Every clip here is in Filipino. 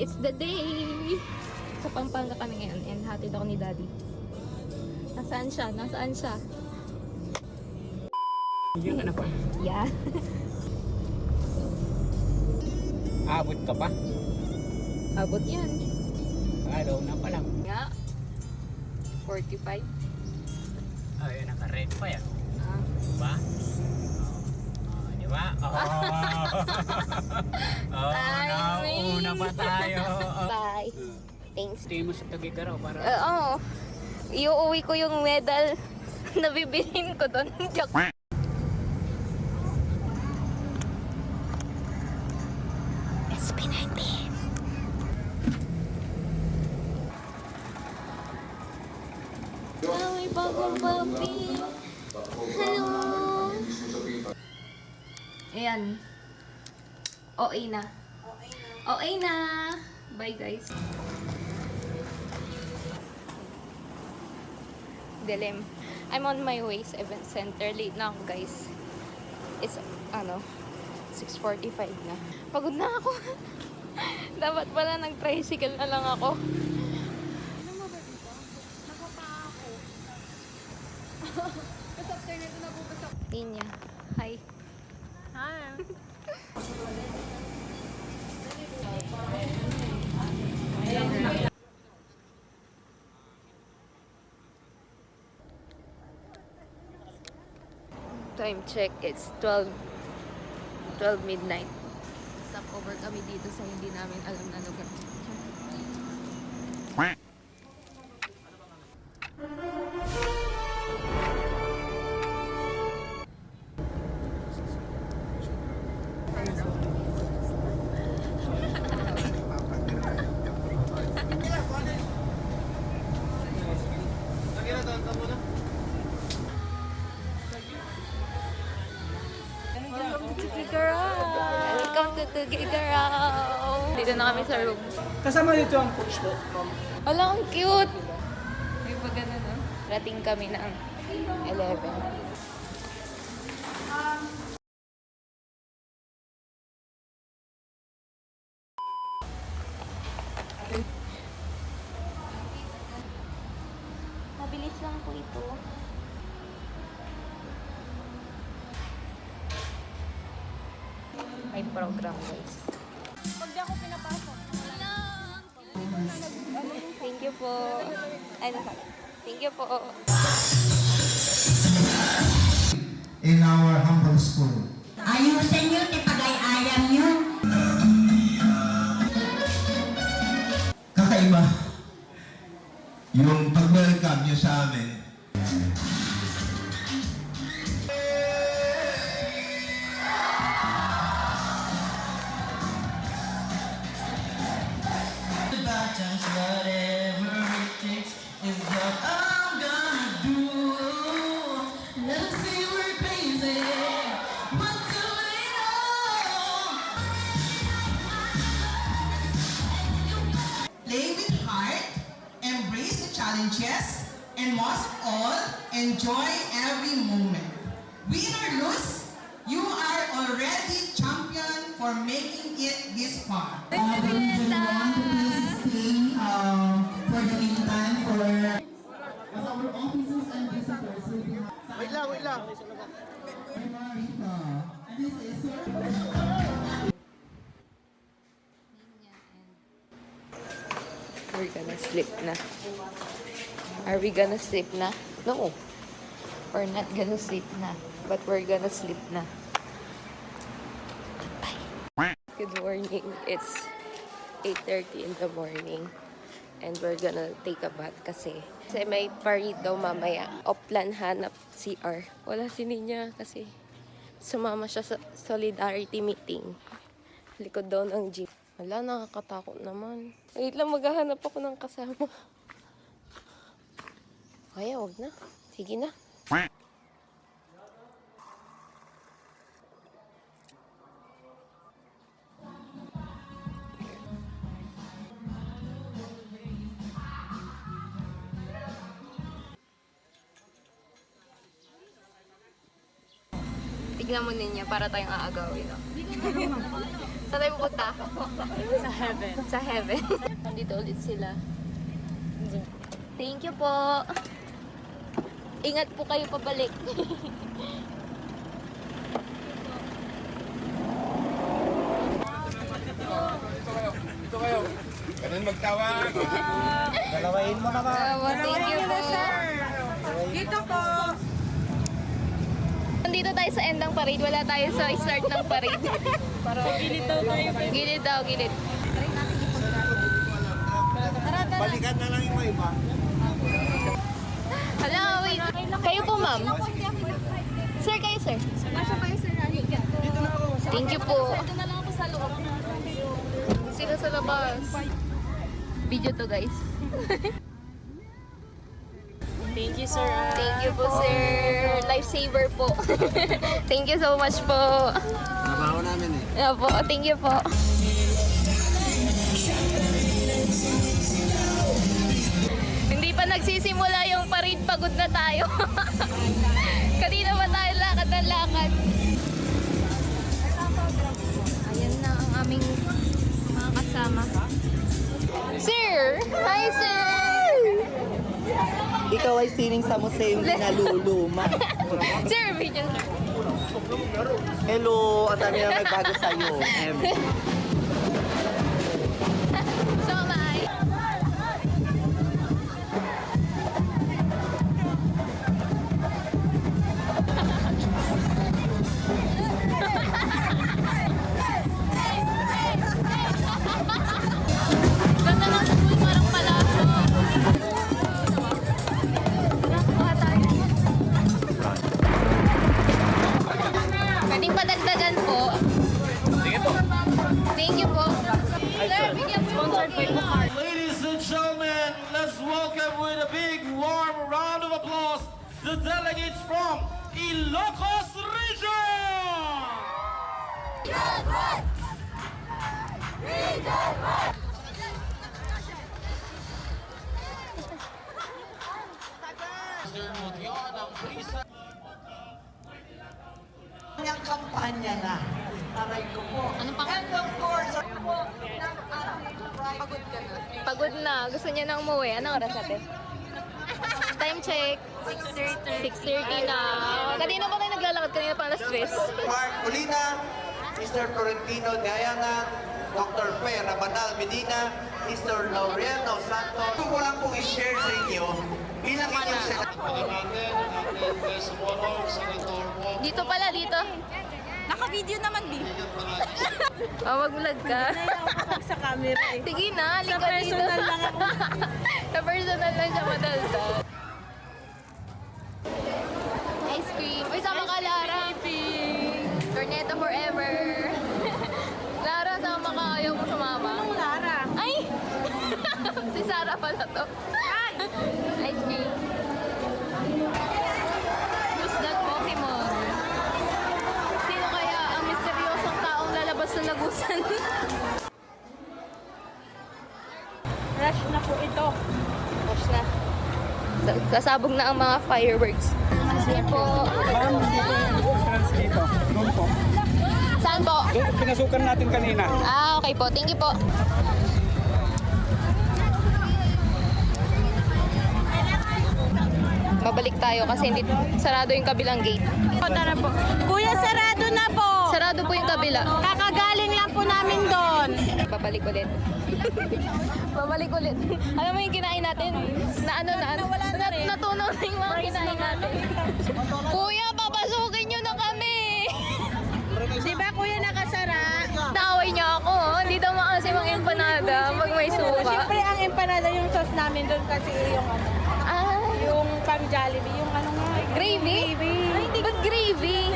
It's the day! Sa Pampanga kami ngayon and hatid ako ni Daddy. Nasaan siya? Nasaan siya? Yung ano pa? Yeah. Abot ka pa? Abot yan. Hello na pa lang. Nga. 45. Ay, naka-red pa yan. Ah. Diba? Diba? Nauna pa tayo. Bye. Thanks. Tingin mo sa Tugigaraw para... Oo. Iuuwi ko yung medal na bibilhin ko doon. Joke. SP9B. Ah, may bagong puppy. Hello. Ayan. OA na. OA na. Bye guys. Dilim. I'm on my way sa event center. Late na ako guys. It's 6:45 na. Pagod na ako. Dapat pala nag-tricycle na lang ako. Ano mo ba dito? Nakapa ako. Tapos after nito nabukas ako. Tinya. Hi. Hi. Time check. It's 12 midnight. Stop over kami dito sa hindi namin alam na lugar. Welcome to Tugigaraw! Dito na kami sa room. Kasama dito ang coach mo, ma'am. Wala, ang cute! May pa ganun, no? Rating kami ng 11. Mabilis lang po ito. May program, guys. Pag di ako pinapasok. Thank you po. Thank you po. In our humble school. Ayusin nyo, tipagay-ayam nyo. Kakaiba. Yung pag-welcome nyo sa amin. Whatever it takes is what I'm gonna do. Let's say we're crazy, but do we know? Play with heart, embrace the challenges, and most of all, enjoy every moment. Win or lose, you are already champion for making it this far. For the meantime, for as our officers and visitors will be Wait lang. Marita. And this is Sir. We're gonna sleep na. Are we gonna sleep na? No. We're not gonna sleep na. But we're gonna sleep na. Goodbye. Good morning. It's 8:30 in the morning. And we're gonna take a bath kasi may parade daw mamaya. Oplan hanap CR. Wala si Ninya kasi sumama siya sa solidarity meeting. Likod daw ng jeep. Wala, nakakatakot naman. Wait lang, maghahanap ako ng kasama. Kaya, wag na. Sige na. Tignan mo Ninya para tayong aagawin. No? Saan tayo pupunta? Sa heaven. Sa heaven. Nandito ulit sila. Thank you po. Ingat po kayo pabalik. Ganun magtawag. Dalawain mo naman. Thank you po. Dito po. Nandito tayo sa end ng parade. Wala tayo sa start ng parade. Gilid daw tayo. Gilid daw, gilid. Balikan na lang yung iba. Hala, wait. Kayo po, ma'am. Sir, kayo, sir. Masya kayo, sir. Dito na ako. Thank you po. Ito na lang ako sa loob. Sila sa labas. Video to, guys. Thank you, sir. Thank you po, sir. Lifesaver po. Thank you so much po. Trabaho namin eh. Yeah, po. Thank you po. Hindi pa nagsisimula yung parade, pagod na tayo. Kanina pa tayo lakad ng lakad. Ayan na ang aming mga kasama. Sir! Hi, sir! Ikaw ay sining sa museum na naluluma. Sir, video. Hello, at dami na magbago sa'yo. So, bye. Ganda ng school, parang palaso. Tara, kuha tayo. Pwedeng padagdagan po. Sige po. Thank you po. Sir, bigyan po yung cookie. Ladies and gentlemen, let's welcome with a big warm round of applause the delegates from Ilocos Region! Ang kampanya na. Aray ko po. Ano pa? And of course, ano po, ng ating pagod ka na. Pagod na. Gusto niya na umuwi. Anong oras natin? Time check. 6:30 na. Kanina pa tayo naglalakad. Kanina pa na stress. Mark Molina, Mr. Florentino Diana, Dr. Pe Rabanal Medina, Mr. Laureano Santos. Gusto ko lang pong i-share sa inyo bilang inyong Dito pala, dito. Naka-video naman, di. Mag-vlog ka. Sa camera eh. Sige na, Sa halika dito. personal lang ako. Sa personal lang siya madaldal. Ice cream. Uy, sama ka, Lara. Cornetto forever. Lara, sama ka. Ayaw mo sumama. Anong Lara? Ay! Si Sarah pala to. Ay! Ice cream. Who's that Pokemon? Sino kaya ang misteryosong taong lalabas na lagusan? Rush na po ito. Tapos na. Kasabog na ang mga fireworks. Sige po. Dito. Doon po. Saan po? Doon pinasukan natin kanina. Ah, okay po. Thank you po. Babalik tayo kasi hindi sarado yung kabilang gate. Tara po. Kuya, sarado na po. Sarado po yung kabila. Kakagaling lang po namin doon. Babalik ulit. Babalik ulit. Alam mo yung kinain natin? Natunaw na yung mga kinain natin. Kuya, papasukin nyo na kami! Di ba kuya nakasara? Naway niya ako. Hindi daw maasim ang empanada pag may suka. Siyempre ang empanada yung sauce namin doon kasi yung ano, Ah, yung pang Jollibee, yung ano nga. gravy? Gravy. Ba't gravy?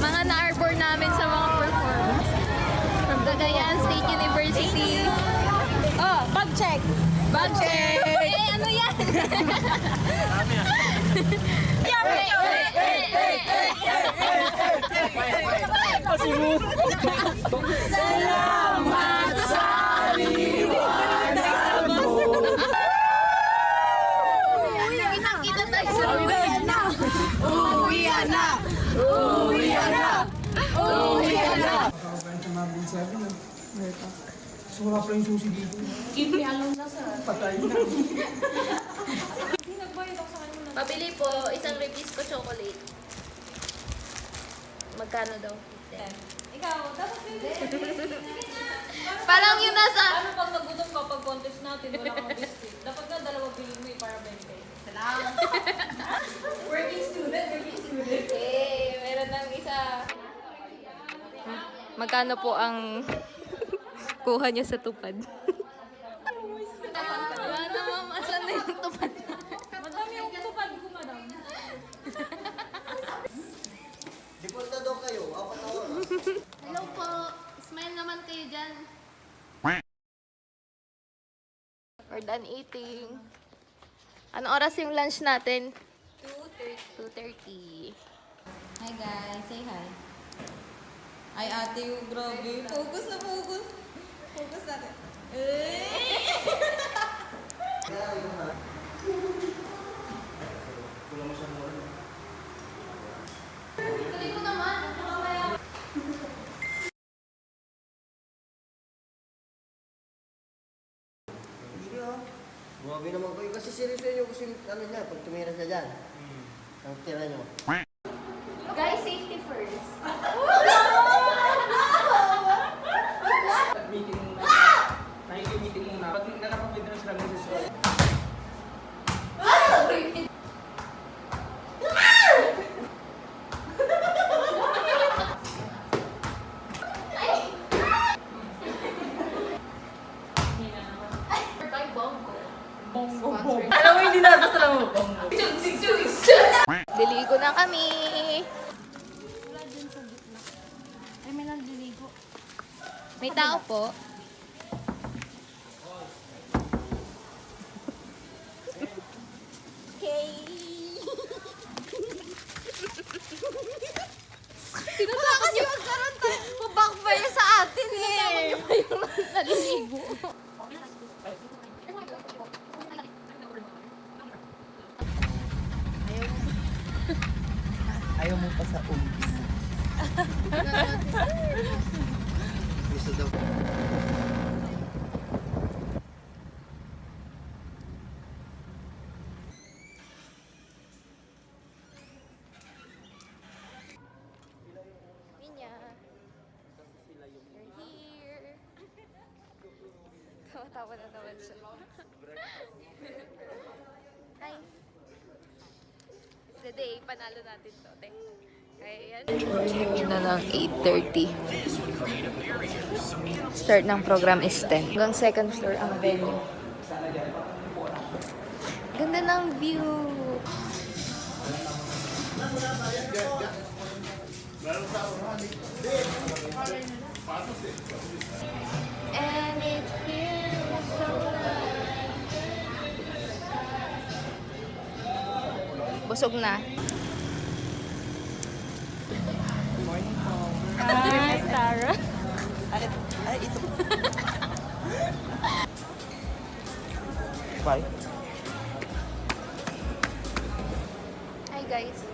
Mga na-arbor namin sa mga performance. From Cagayan State University. Oh, pag check. Bag check! Eh, ano yan? Salamat sa liwanag mo. Nakakabayan sa mga bulsabi na. Sura pa yung susi dito. Patay na. Pabili po, isang Ribisco chocolate. Magkano daw? 10. Ikaw, dapat may Parang yun nasa... Ano pag nagutom ka pag contest natin, wala kang biscuit. Dapat nga dalawa bilhin mo para 20. Salamat. Working student. Eh, meron ng isa. Magkano po ang kuha niya sa tupad? Wala na, ma'am. Asan na yung tupad? Madami yung tupad ko, madam. Deporta daw kayo. Apat na oras. Hello po. Smile naman kayo dyan. We're done eating. Anong oras yung lunch natin? 2:30. Hi guys, say hi. Ay ate, grabe. Focus na focus. Focus natin. Tuloy mo naman. Grabe naman kayo. Kasi seryoso nyo kasi ano niya, pag tumira siya dyan. Ang tira nyo. Guys, safety first. Meeting muna. Nakikimiting muna. Pag nakapagpid na sila ng siswa. Alam mo, hindi na basta lang mo. Diligo na kami. Wala dyan sa gitna. Ay, may nandiligo. May tao po. Okay. Tinatawag niyo magkaroon tayo. Backfire sa atin eh. Tinatawag niyo pa yung naliligo. Ayaw mo pa sa umpis. Gusto daw. Minya. You're here. Tawa-tawa na naman siya. Hi. Today, panalo natin to. Te. Kaya yan. Yun na ng 8:30. Start ng program is 10. Hanggang second floor ang venue. Ganda ng view. And it feels so nice. Busog na. Hi, Tara. Ay, ito. Bye. Hi guys.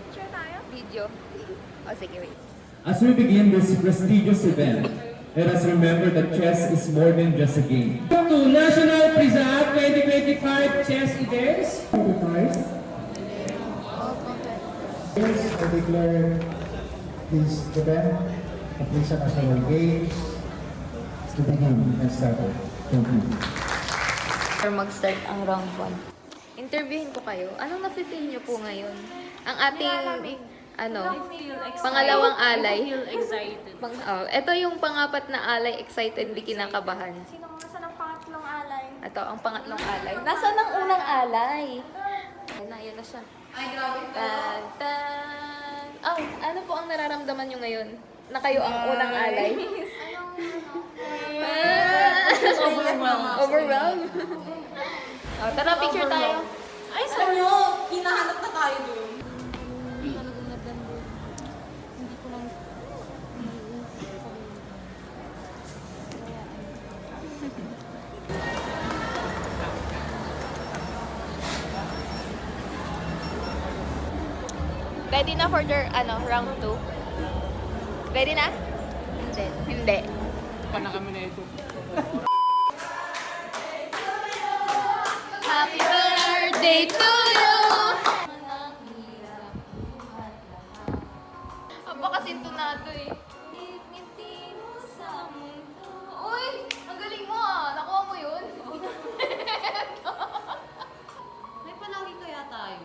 Picture tayo? Video. Oh, sige, wait. As we begin this prestigious event, let us remember that chess is more than just a game. To National Prizat 2025 Chess Events. I declare this event of Lisa National Games to begin and started. Thank you. Or mag-start ang round 1. Interviewin ko kayo. Anong nafe-feel niyo po ngayon? Ang ating, pangalawang alay. I feel excited. Ito yung pangapat na alay, excited, hindi kinakabahan. Sino nga sa ng pangatlong alay? Ito, ang pangatlong alay. Nasaan ang unang alay? Ayan na siya. Ay, grabe. Tan, tan. Oh, ano po ang nararamdaman nyo ngayon? Na kayo ang unang alay? Overwhelmed. Oh, tara, picture tayo. Ay, sa'yo! Hinahanap na tayo doon. Ready na for their, round 2? Ready na? Hindi. Hindi. Pa na kami na ito. Happy birthday to you! Aba kasi tunado eh. Ngiti mo sa mundo. Uy! Ang galing mo ah! Nakuha mo yun? May palagi kaya tayo.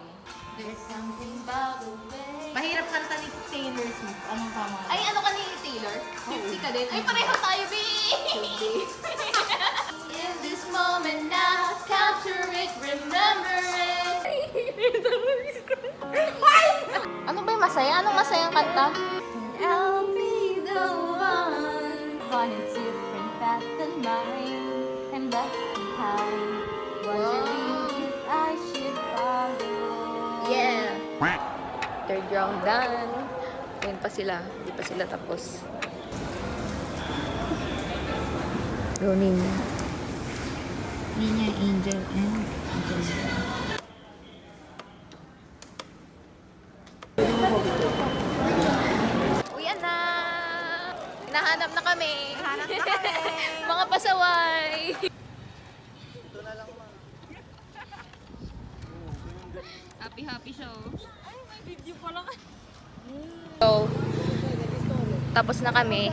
There's something about the way. Mahirap kanta ni Taylor Swift. Anong tama? Ay, ano ka ni Taylor? 50 ka din? Ay, pareho tayo, B! In this moment now, capture it, remember it. Ano ba yung masaya? Anong masayang kanta? I'll be the one on a different path than mine and left behind, wondering if I should follow. Yeah! Third round done. Ngayon pa sila. Hindi pa sila tapos. Go Nina. Nina, Angel, and Angel. Uyan na! Hinahanap na kami. Hinahanap na kami. Mga pasaway. Happy show. Ay, may video pala ka. So, tapos na kami.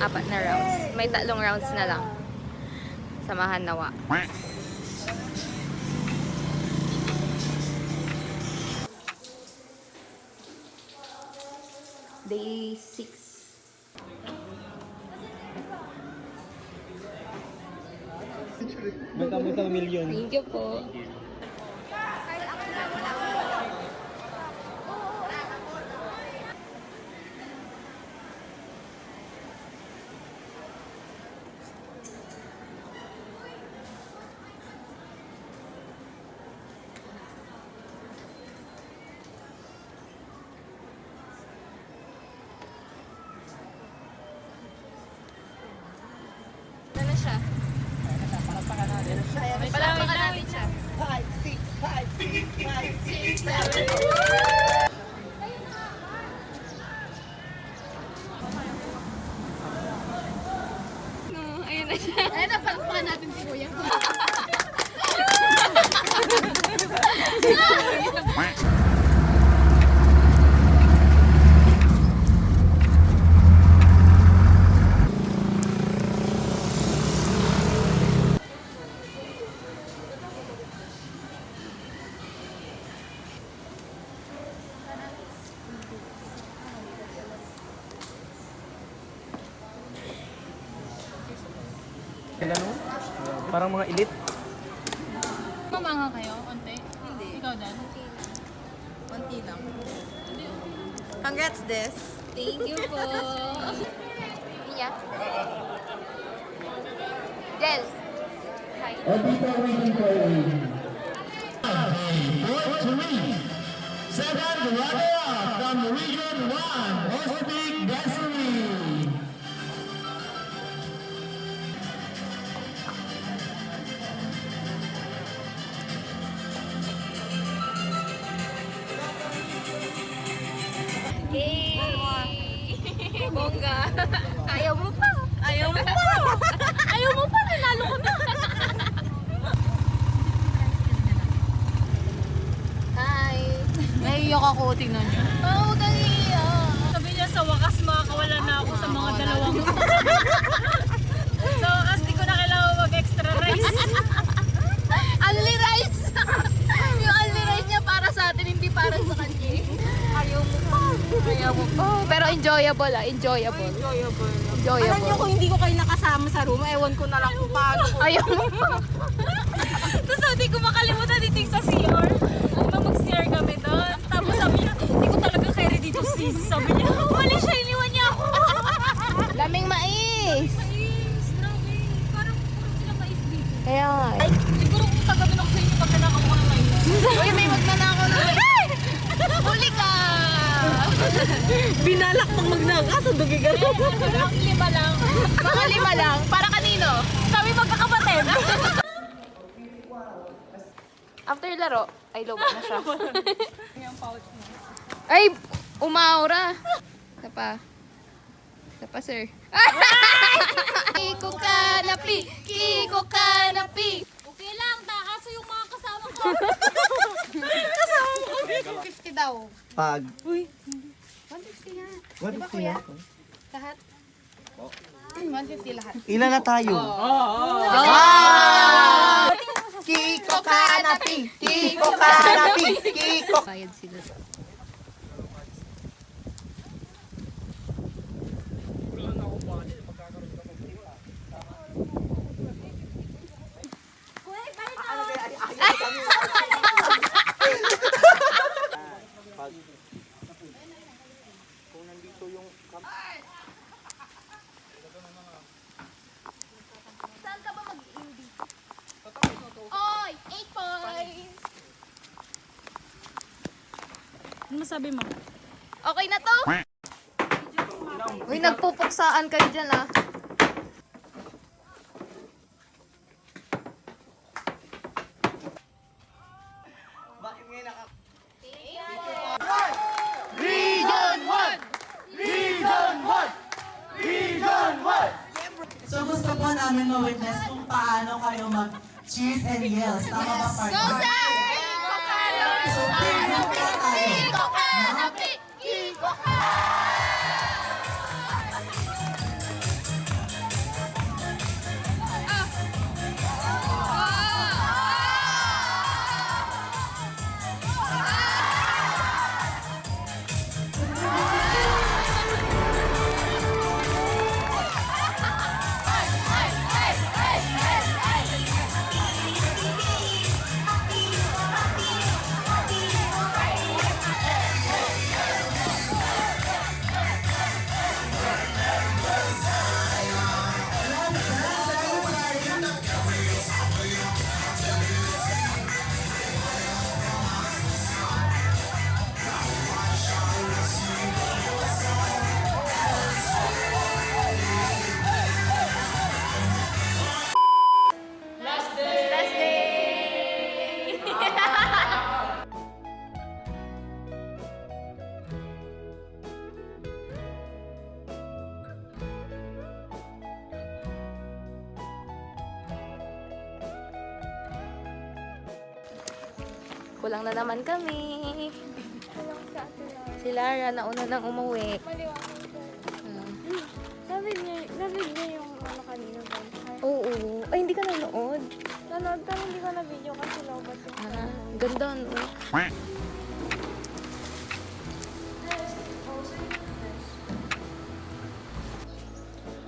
4 na rounds. May 3 rounds na lang. Samahan nawa. Day 6. Magkamutang milyon. Thank you po. Ano siya? Palakpakan natin siya. 5, 6, 5, 6, 5, 6, 7. Ayun na siya. Ayun na, palakpakan natin si Kuya. Parang mga elite. Mamanga kayo? Konti? Hindi. Ikaw din? Konti lang. Congrats, Des. Thank you po. Mia. Del. Hi. And people waiting for you. 7th runner-up from Region 1, Ostig Desiree. Yay! Bongga. Ayaw mo pa. Ayaw mo pa! Ayaw mo pa! Nanalo ko na! Hi. Naiiyak ako, tingnan niyo. Oh, naiiyak. Sabi niya, sa wakas makakawala na ako sa mga dalawang. Sa wakas, di ko na kailangan mag-extra rice. Only rice. Yung only rice niya para sa atin, hindi para sa kanya. Ayaw mo pa. Ayaw mo pa. Pero enjoyable enjoyable. Alam niyo, kung hindi ko kayo nakasama sa room, ewan ko na lang kung paano ko. Ayaw mo pa. Tapos hindi ko makalimutan dito sa CR. Mag-CR kami doon. Tapos sabi niya, hindi ko talaga carry dito sis. Sabi niya, wala siya, iniwan niya ako. Daming mais. Mais, grabe. Parang sila mais dito. Kaya nga. Ay, siguro kung tagamin ako sa inyo pag nanakaw ko ng mais. Uy, may magnanakaw na mais. Huli ka. Binalak pang magnaka sa dugi gano'n. Ang 5 lang. Mga 5 lang. Para kanino? Kami magkakapatid. After laro, ay lobot na siya. Yung pouch mo. Ay! Umaura! Isa pa. Isa pa, sir. Kiko Kanapi! Kiko Kanapi! Okay lang, kaso yung mga kasama ko. 50 daw. Pag. 150 nga. 150 na. Lahat? 150 lahat. Ilan na tayo? Kiko Kanapi! Kiko Kanapi! Kiko! Bayad sila. Saan ka ba mag-indie? Oy! 8 points! Ano masabi mo? Okay na to? Uy, nagpupuksaan kayo dyan ah. So gusto po namin ma-witness kung paano kayo mag-cheers and yells. Tama ba, partner? Go, sir! So, tingnan po tayo. Last day! Kulang na naman kami. Si Lara, nauna nang umuwi. Narinig niya yung ano kanina ba? Oo. Ay, hindi ka nanood. Nanood pero hindi ko na video kasi lobot yung Ganda, no?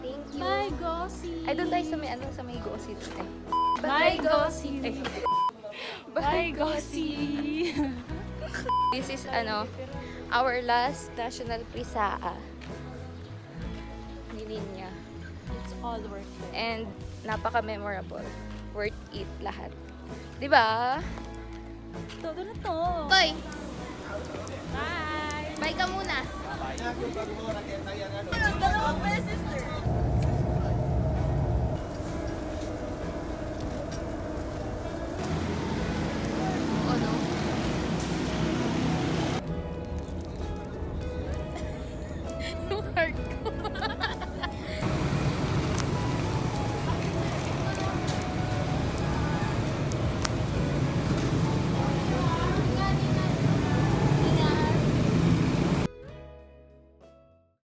Thank you. Bye, Gossi! Ay, doon tayo sa may, ano, sa may Gossi doon eh. Bye, Gossi! Ay. Bye, Gossi! This is, ano, our last national Prisaa. Nilinya. It's all worth it. And napaka-memorable. Worth it lahat. Diba? Todo na to. Toy, Bye! bye ka muna. Dalawang beses, sir. Ano? Yung heart ko.